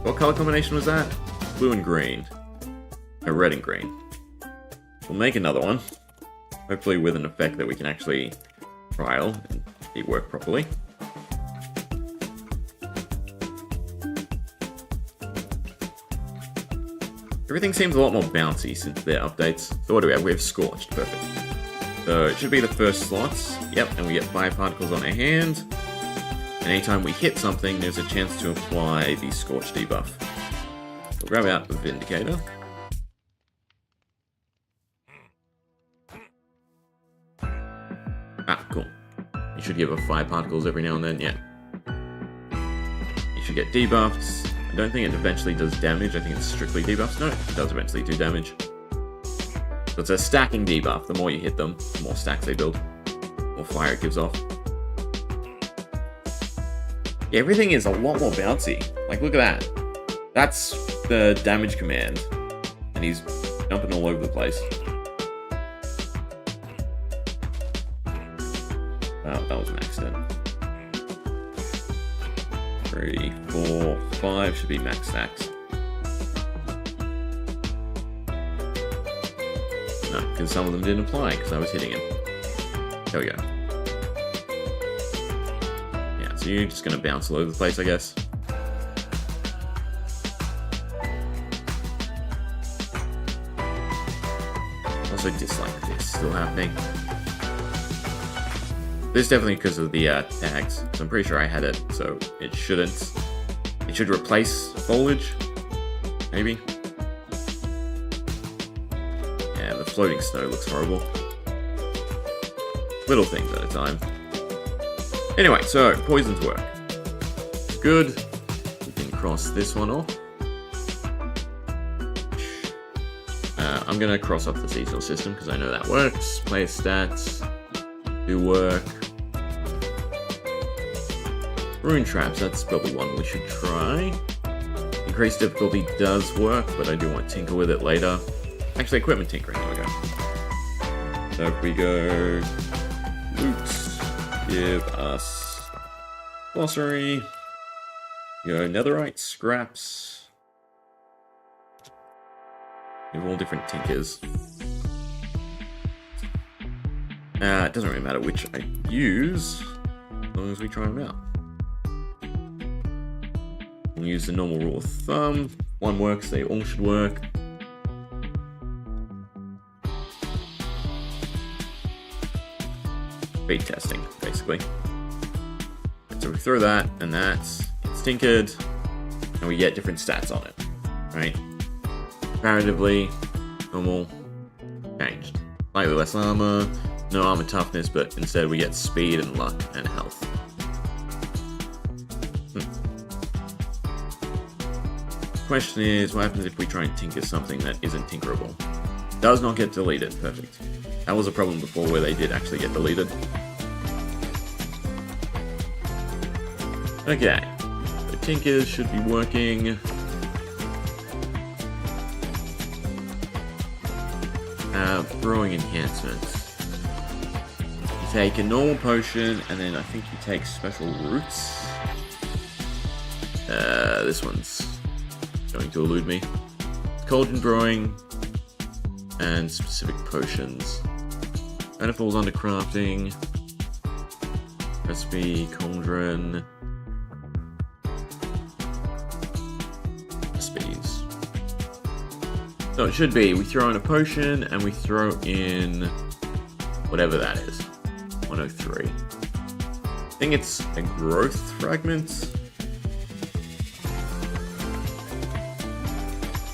What color combination was that? Blue and green. No, red and green. We'll make another one. Hopefully with an effect that we can actually trial and it work properly. Everything seems a lot more bouncy since their updates. So what do we have? We have Scorched. Perfect. So it should be the first slots. Yep, and we get 5 particles on our hand. And anytime we hit something, there's a chance to apply the Scorch debuff. We'll grab out the Vindicator. Ah, cool. You should give her 5 particles every now and then, yeah. You should get debuffs. I don't think it eventually does damage, I think it's strictly debuffs. No, it does eventually do damage. So it's a stacking debuff. The more you hit them, the more stacks they build. The more fire it gives off. Yeah, everything is a lot more bouncy. Like, look at that. That's the damage command. And he's jumping all over the place. Oh, that was an accident. 3, 4, 5 should be max stacks. No, because some of them didn't apply because I was hitting him. There we go. Yeah, so you're just going to bounce all over the place, I guess. Also dislike this still happening. This is definitely because of the tags. So I'm pretty sure I had it, so it shouldn't. It should replace foliage, maybe. Yeah, the floating snow looks horrible. Little things at a time. Anyway, so poisons work. Good. We can cross this one off. I'm gonna cross off the seasonal system because I know that works. Player stats do work. Rune traps, that's probably one we should try. Increased difficulty does work, but I do want to tinker with it later. Actually, equipment tinkering, there we go. So if we go loot, give us glossary, go netherite, scraps. We have all different tinkers. It doesn't really matter which I use, as long as we try them out. We'll use the normal rule of thumb. One works, they all should work. Speed testing, basically. So we throw that, and that's it's tinkered, and we get different stats on it, right? Comparatively, normal, changed. Slightly less armor, no armor toughness, but instead we get speed and luck and health. Question is, what happens if we try and tinker something that isn't tinkerable? Does not get deleted. Perfect. That was a problem before where they did actually get deleted. Okay. The tinkers should be working. Brewing enhancements. You take a normal potion, and then I think you take special roots. This one's going to elude me. Cauldron brewing and specific potions. And it falls under crafting. Recipe, cauldron. Recipes. So it should be, we throw in a potion and we throw in whatever that is. 103. I think it's a growth fragment.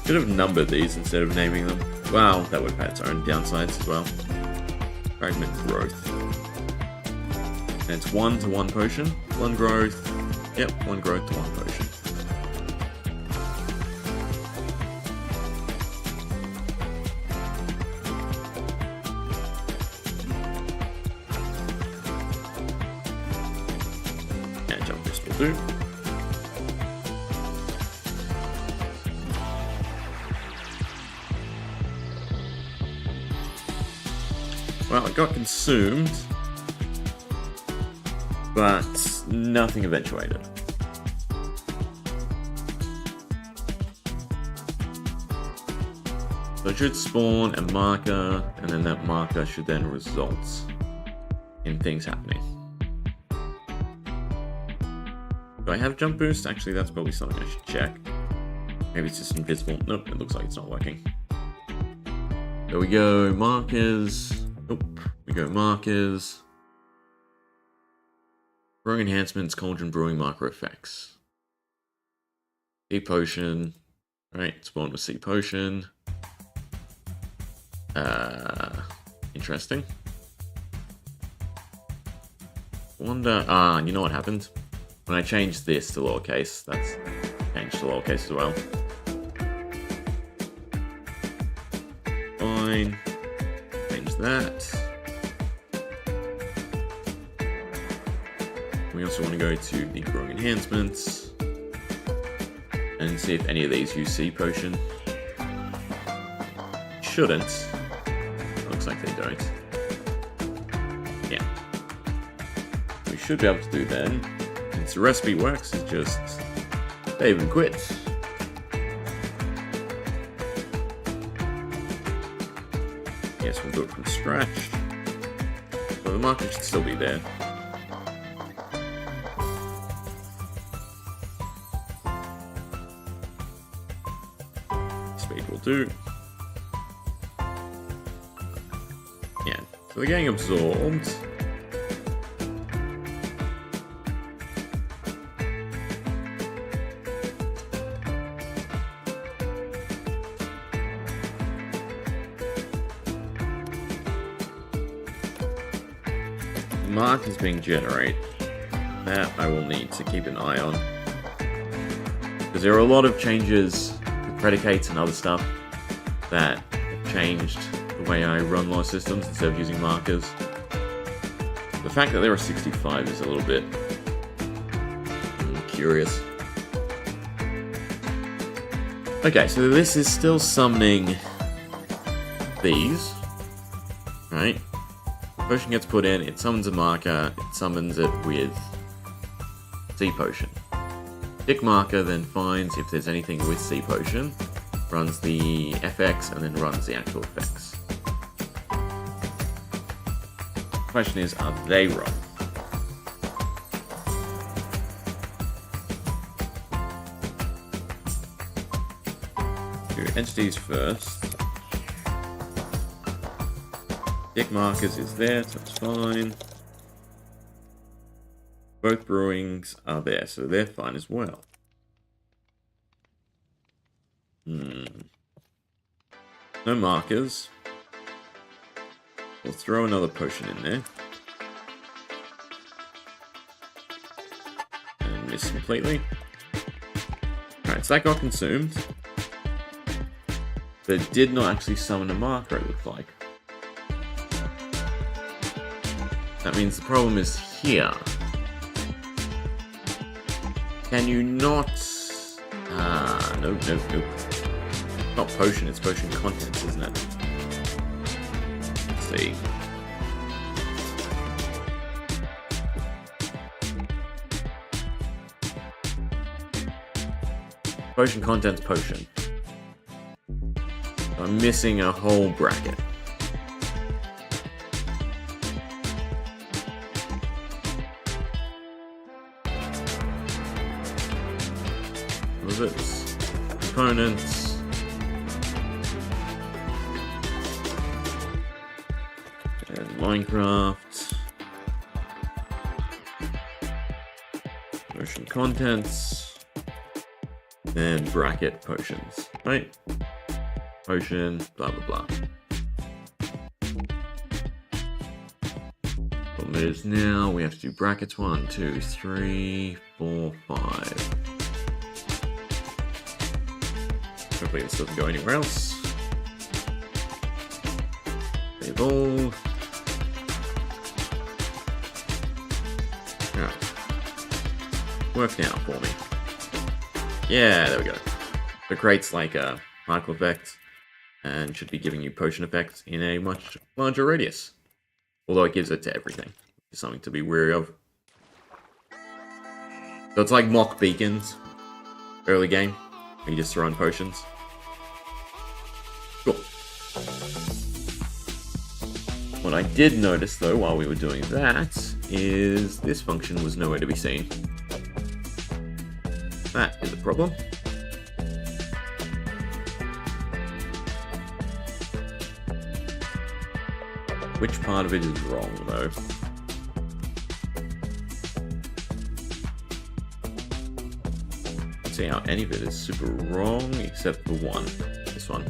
Should have numbered these instead of naming them. Wow, that would have had its own downsides as well. Fragment growth. And it's 1 to 1 potion. 1 growth. Yep, 1 growth to 1 potion. And jump fist will do. Well, it got consumed, but nothing eventuated. So it should spawn a marker, and then that marker should then result in things happening. Do I have jump boost? Actually, that's probably something I should check. Maybe it's just invisible. Nope, it looks like it's not working. There we go, markers. Nope, we go markers. Brewing enhancements, cauldron brewing marker effects. Sea potion. Right, spawn with sea potion. Interesting. Wonder, you know what happened? When I changed this to lowercase, that's changed to lowercase as well. Fine. Change that. We also want to go to the growing enhancements and see if any of these use sea potion. Shouldn't. Looks like they don't. Yeah. We should be able to do then. Since the recipe works, is just save and quit. Yes, we'll do it from scratch. So the marker should still be there. Speed will do. Yeah, so they're getting absorbed. Mark is being generated. That I will need to keep an eye on. Because there are a lot of changes to predicates and other stuff that have changed the way I run a lot of systems instead of using markers. The fact that there are 65 is a little bit curious. Okay, so this is still summoning these, right? Potion gets put in, it summons a marker, it summons it with sea potion. Tick marker then finds if there's anything with sea potion, runs the FX, and then runs the actual effects. The question is, are they wrong? Do entities first. Tick markers is there, so it's fine. Both brewings are there, so they're fine as well. No markers. We'll throw another potion in there. And miss completely. Alright, so that got consumed. But it did not actually summon a marker, it looked like. That means the problem is here. Can you not... nope. Not potion, it's potion contents, isn't it? Let's see. Potion contents, potion. I'm missing a whole bracket. It's components. And Minecraft. Potion contents. And bracket potions. Right? Potion, blah blah blah. Problem is now we have to do brackets 1, 2, 3, 4, 5. Hopefully this doesn't go anywhere else. Save all. Alright. Work now for me. Yeah, there we go. It creates like a particle effect and should be giving you potion effects in a much larger radius. Although it gives it to everything, which is something to be wary of. So it's like mock beacons, early game, where you just throw in potions. Cool. What I did notice, though, while we were doing that, is this function was nowhere to be seen. That is a problem. Which part of it is wrong, though? See how any of it is super wrong, except for one. This one.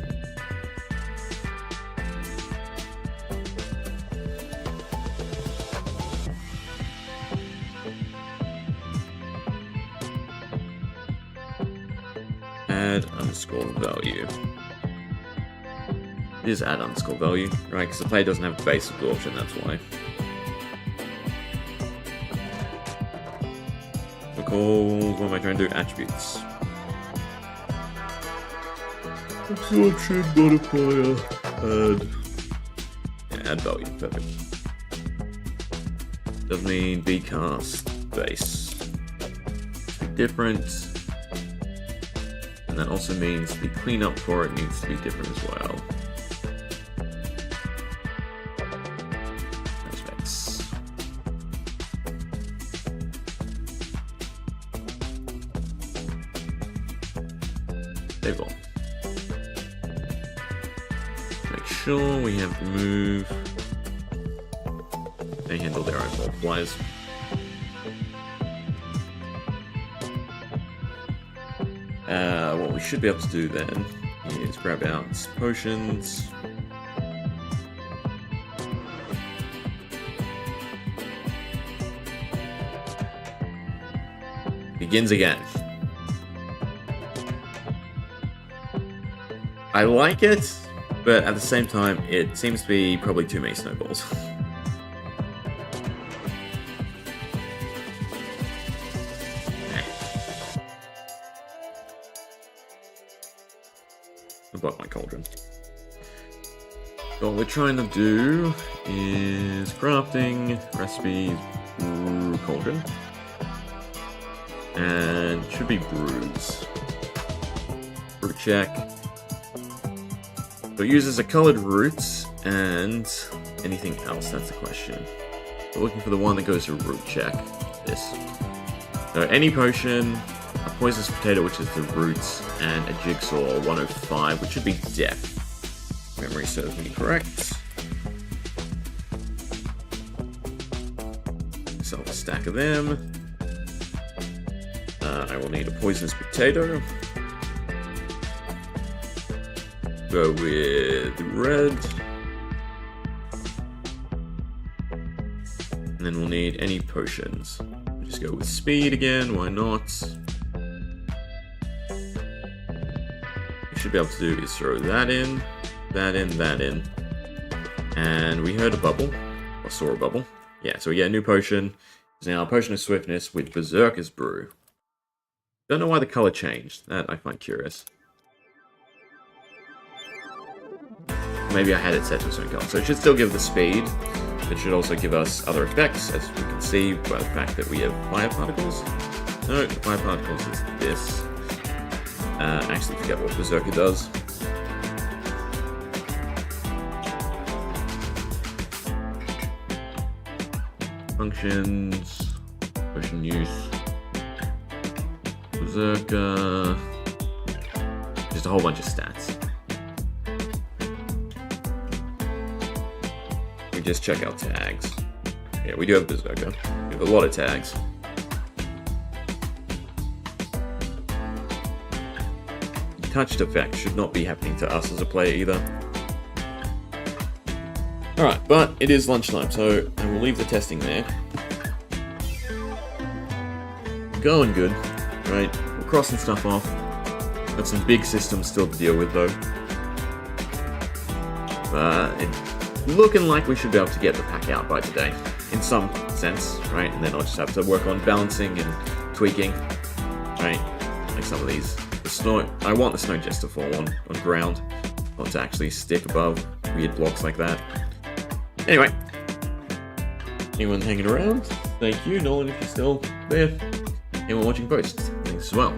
Add underscore value. It is add underscore value, right? Because the player doesn't have base absorption, that's why. We're called, what am I trying to do? Attributes. Absorption modifier. Add. Yeah, add value, perfect. Doesn't mean bcast base. Different. And that also means the cleanup for it needs to be different as well. Aspects. Save all. Make sure we have remove. They handle their own multipliers. What we should be able to do then is grab out potions. Begins again. I like it, but at the same time, it seems to be probably too many snowballs. Above my cauldron. So what we're trying to do is crafting, recipes, brew cauldron. And it should be brews. Brew check. So it uses a colored root and anything else, that's the question. We're looking for the one that goes to root check. This. So any potion, a poisonous potato, which is the roots, and a jigsaw 105, which should be death. Memory serves me correct. Sell a stack of them. I will need a poisonous potato. Go with red. And then we'll need any potions. Just go with speed again, why not? Should be able to do is throw that in, that in, that in. And we heard a bubble, or saw a bubble. Yeah, so we get a new potion. It's now a potion of swiftness with Berserker's Brew. Don't know why the color changed. That I find curious. Maybe I had it set to a certain color. So it should still give the speed. It should also give us other effects, as we can see by the fact that we have fire particles. No, the fire particles is this. I actually forget what Berserker does. Functions, potion use, Berserker, just a whole bunch of stats. We just check out tags. Yeah, we do have Berserker. We have a lot of tags. Touched effect should not be happening to us as a player either. Alright, but it is lunchtime, so I will leave the testing there. Going good, right? We're crossing stuff off. Got some big systems still to deal with though. It's looking like we should be able to get the pack out by today, in some sense, right? And then I'll just have to work on balancing and tweaking, right? Like some of these. The snow, I want the snow just to fall on ground, not to actually stick above weird blocks like that. Anyway, anyone hanging around? Thank you, Nolan, if you're still there. Anyone watching post? Thanks as well.